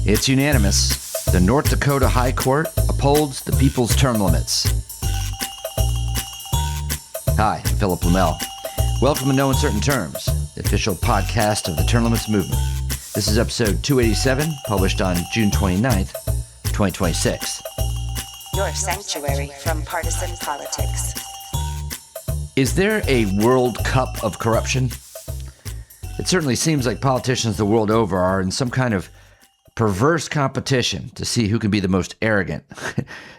It's unanimous. The North Dakota High Court upholds the people's term limits. Hi, I'm Philip Lamel. Welcome to No Uncertain Terms, the official podcast of the term limits movement. This is episode 287, published on June 29th, 2026. Your sanctuary from partisan politics. Is there a World Cup of corruption? It certainly seems like politicians the world over are in some kind of perverse competition to see who can be the most arrogant,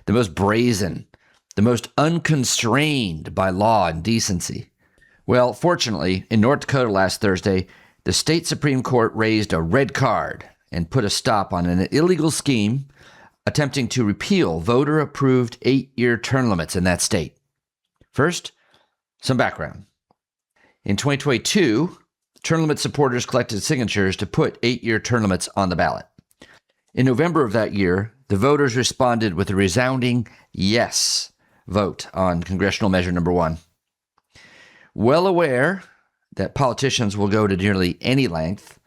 the most brazen, the most unconstrained by law and decency. Well, fortunately, in North Dakota last Thursday, the state Supreme Court raised a red card and put a stop on an illegal scheme attempting to repeal voter-approved 8-year term limits in that state. First, some background. In 2022, term limit supporters collected signatures to put 8-year term limits on the ballot. In November of that year, the voters responded with a resounding yes vote on congressional measure number 1. Well aware that politicians will go to nearly any length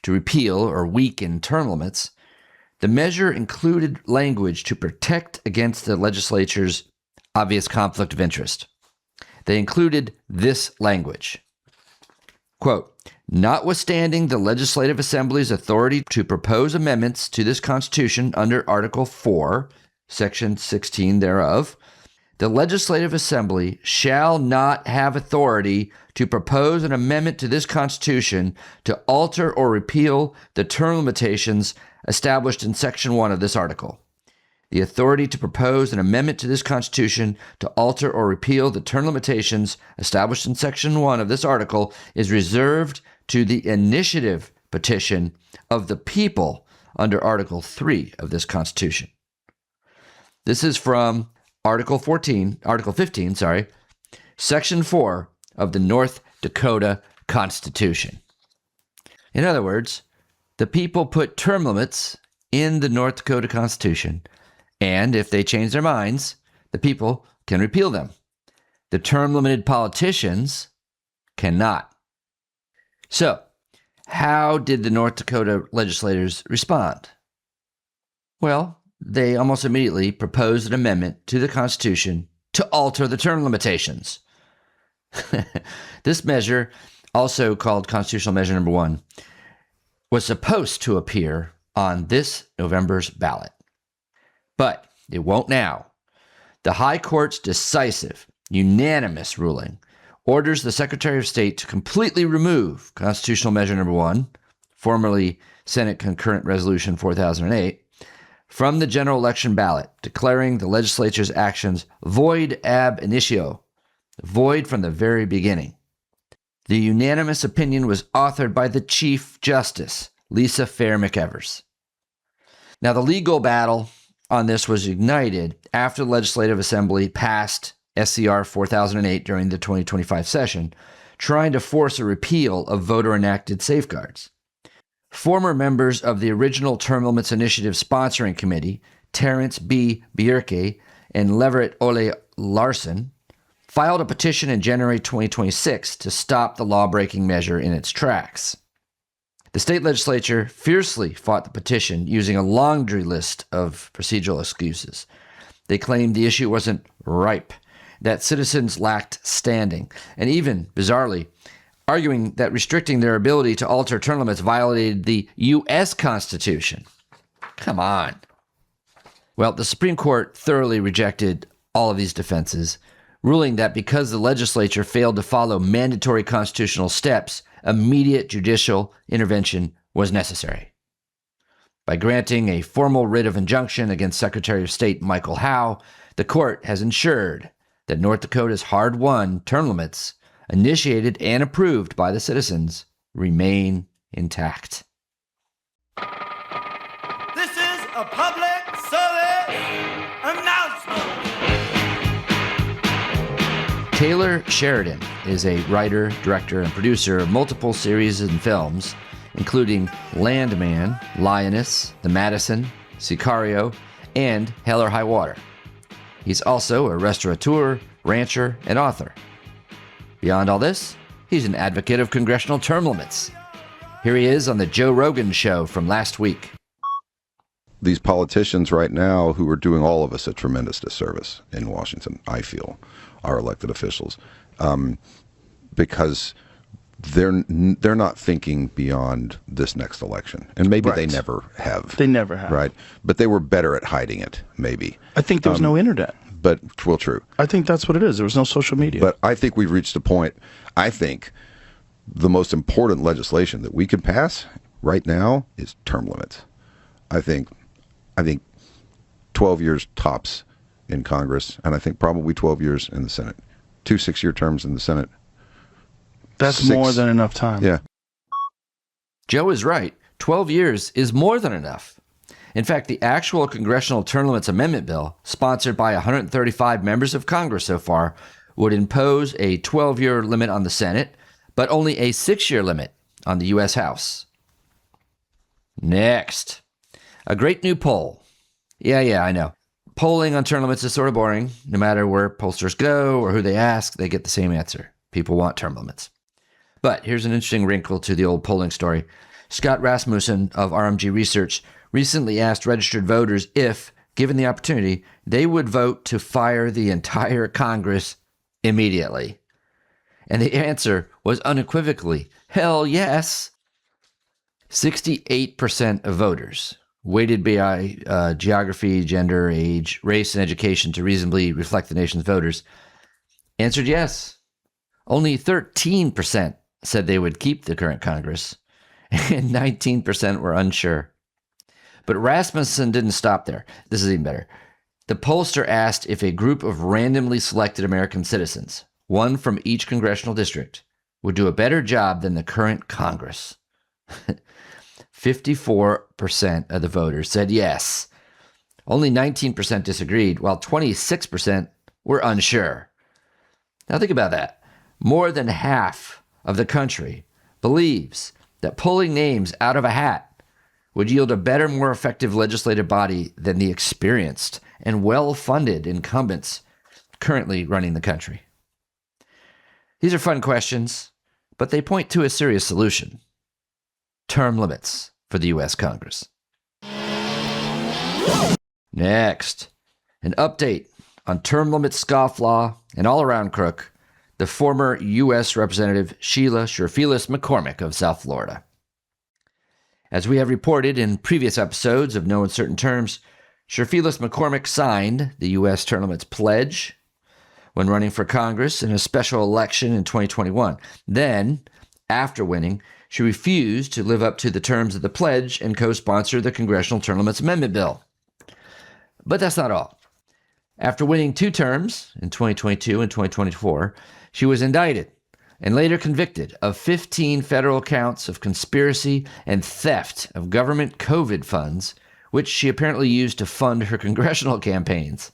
to repeal or weaken term limits, the measure included language to protect against the legislature's obvious conflict of interest. They included this language, quote, "Notwithstanding the Legislative Assembly's authority to propose amendments to this Constitution under Article 4, Section 16 thereof, the Legislative Assembly shall not have authority to propose an amendment to this Constitution to alter or repeal the term limitations established in Section 1 of this article. The authority to propose an amendment to this Constitution to alter or repeal the term limitations established in Section 1 of this article is reserved to the initiative petition of the people under Article 3 of this Constitution." This is from Article 15, Section 4 of the North Dakota Constitution. In other words, the people put term limits in the North Dakota Constitution, and if they change their minds, the people can repeal them. The term-limited politicians cannot. So, how did the North Dakota legislators respond? Well, they almost immediately proposed an amendment to the Constitution to alter the term limitations. This measure, also called Constitutional Measure Number 1, was supposed to appear on this November's ballot. But it won't now. The High Court's decisive, unanimous ruling orders the Secretary of State to completely remove Constitutional Measure Number 1, formerly Senate Concurrent Resolution 4008, from the general election ballot, declaring the legislature's actions void ab initio, void from the very beginning. The unanimous opinion was authored by the Chief Justice, Lisa Fair McEvers. Now, the legal battle on this was ignited after the Legislative Assembly passed SCR 4008 during the 2025 session, trying to force a repeal of voter-enacted safeguards. Former members of the original Term Limits Initiative Sponsoring Committee, Terrence B. Bierke and Leverett Ole Larson, filed a petition in January 2026 to stop the law-breaking measure in its tracks. The state legislature fiercely fought the petition using a laundry list of procedural excuses. They claimed the issue wasn't ripe, that citizens lacked standing, and even, bizarrely, arguing that restricting their ability to alter term limits violated the U.S. Constitution. Come on. Well, the Supreme Court thoroughly rejected all of these defenses, ruling that because the legislature failed to follow mandatory constitutional steps, immediate judicial intervention was necessary. By granting a formal writ of injunction against Secretary of State Michael Howe, the court has ensured that North Dakota's hard-won term limits, initiated and approved by the citizens, remain intact. This is a public service announcement. Taylor Sheridan is a writer, director, and producer of multiple series and films, including Landman, Lioness, The Madison, Sicario, and Hell or High Water. He's also a restaurateur, rancher, and author. Beyond all this, he's an advocate of congressional term limits. Here he is on the Joe Rogan show from last week. these politicians right now who are doing all of us a tremendous disservice in Washington, I feel, our elected officials, because they're not thinking beyond this next election, and maybe they never have. They never have, right? But they were better at hiding it. Maybe I think there was no internet. But well, true. I think that's what it is. There was no social media. But I think we've reached a point. I think the most important legislation that we could pass right now is term limits. I think 12 years tops in Congress, and I think probably 12 years in the Senate. 2 6-year terms in the Senate. That's more than enough time. Yeah. Joe is right. 12 years is more than enough. In fact, the actual Congressional Term Limits Amendment bill, sponsored by 135 members of Congress so far, would impose a 12-year limit on the Senate, but only a 6-year limit on the U.S. House. Next, a great new poll. Yeah, I know. Polling on term limits is sort of boring. No matter where pollsters go or who they ask, they get the same answer. People want term limits. But here's an interesting wrinkle to the old polling story. Scott Rasmussen of RMG Research recently asked registered voters if, given the opportunity, they would vote to fire the entire Congress immediately. And the answer was unequivocally, hell yes. 68% of voters, weighted by geography, gender, age, race, and education to reasonably reflect the nation's voters, answered yes. Only 13% said they would keep the current Congress, and 19% were unsure. But Rasmussen didn't stop there. This is even better. The pollster asked if a group of randomly selected American citizens, one from each congressional district, would do a better job than the current Congress. 54% of the voters said yes. Only 19% disagreed, while 26% were unsure. Now think about that. More than half of the country believes that pulling names out of a hat would yield a better, more effective legislative body than the experienced and well-funded incumbents currently running the country. These are fun questions, but they point to a serious solution. Term limits for the U.S. Congress. Next, an update on term limits scofflaw and all-around crook, the former U.S. Representative Sheila Cherfilus-McCormick of South Florida. As we have reported in previous episodes of No Uncertain Terms, Cherfilus-McCormick signed the U.S. Term Limits Pledge when running for Congress in a special election in 2021. Then, after winning, she refused to live up to the terms of the pledge and co-sponsor the Congressional Term Limits Amendment bill. But that's not all. After winning 2 terms in 2022 and 2024, she was indicted and later convicted of 15 federal counts of conspiracy and theft of government COVID funds, which she apparently used to fund her congressional campaigns.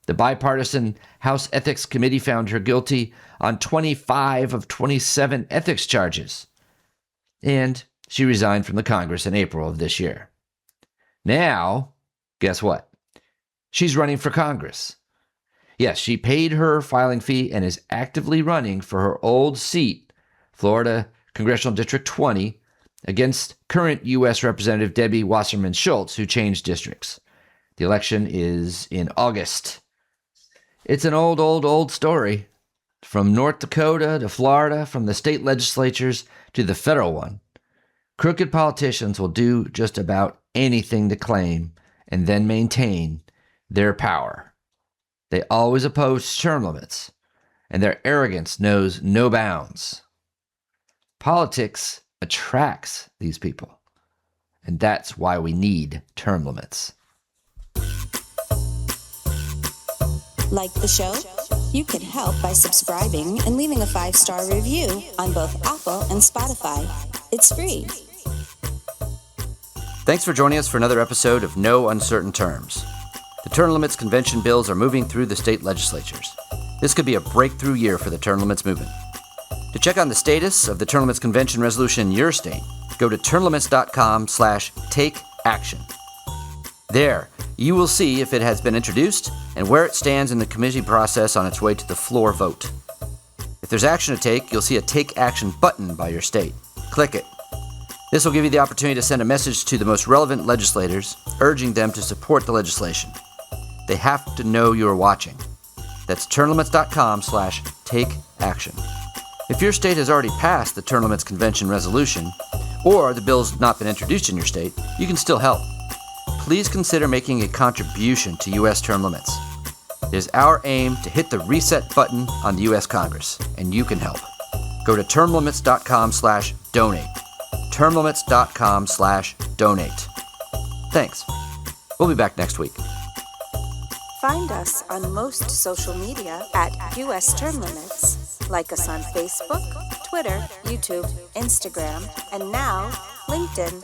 The bipartisan House Ethics Committee found her guilty on 25 of 27 ethics charges, and she resigned from the Congress in April of this year. Now, guess what? She's running for Congress. Yes, she paid her filing fee and is actively running for her old seat, Florida Congressional District 20, against current U.S. Representative Debbie Wasserman Schultz, who changed districts. The election is in August. It's an old story. From North Dakota to Florida, from the state legislatures to the federal one. Crooked politicians will do just about anything to claim and then maintain their power. They always oppose term limits, and their arrogance knows no bounds. Politics attracts these people, and that's why we need term limits. Like the show? You can help by subscribing and leaving a 5-star review on both Apple and Spotify. It's free. Thanks for joining us for another episode of No Uncertain Terms. The term limits convention bills are moving through the state legislatures. This could be a breakthrough year for the term limits movement. To check on the status of the term limits convention resolution in your state, go to termlimits.com/takeaction. There, you will see if it has been introduced and where it stands in the committee process on its way to the floor vote. If there's action to take, you'll see a Take Action button by your state. Click it. This will give you the opportunity to send a message to the most relevant legislators, urging them to support the legislation. They have to know you're watching. That's termlimits.com/take-action. If your state has already passed the Term Limits Convention resolution, or the bill's not been introduced in your state, you can still help. Please consider making a contribution to U.S. term limits. It is our aim to hit the reset button on the U.S. Congress, and you can help. Go to termlimits.com/donate. termlimits.com/donate. Thanks. We'll be back next week. Find us on most social media at US Term Limits. Like us on Facebook, Twitter, YouTube, Instagram, and now LinkedIn.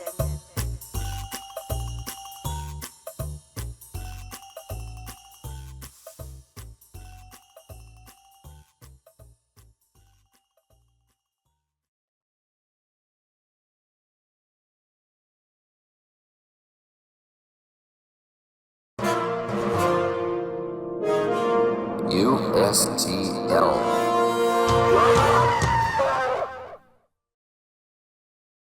USTL.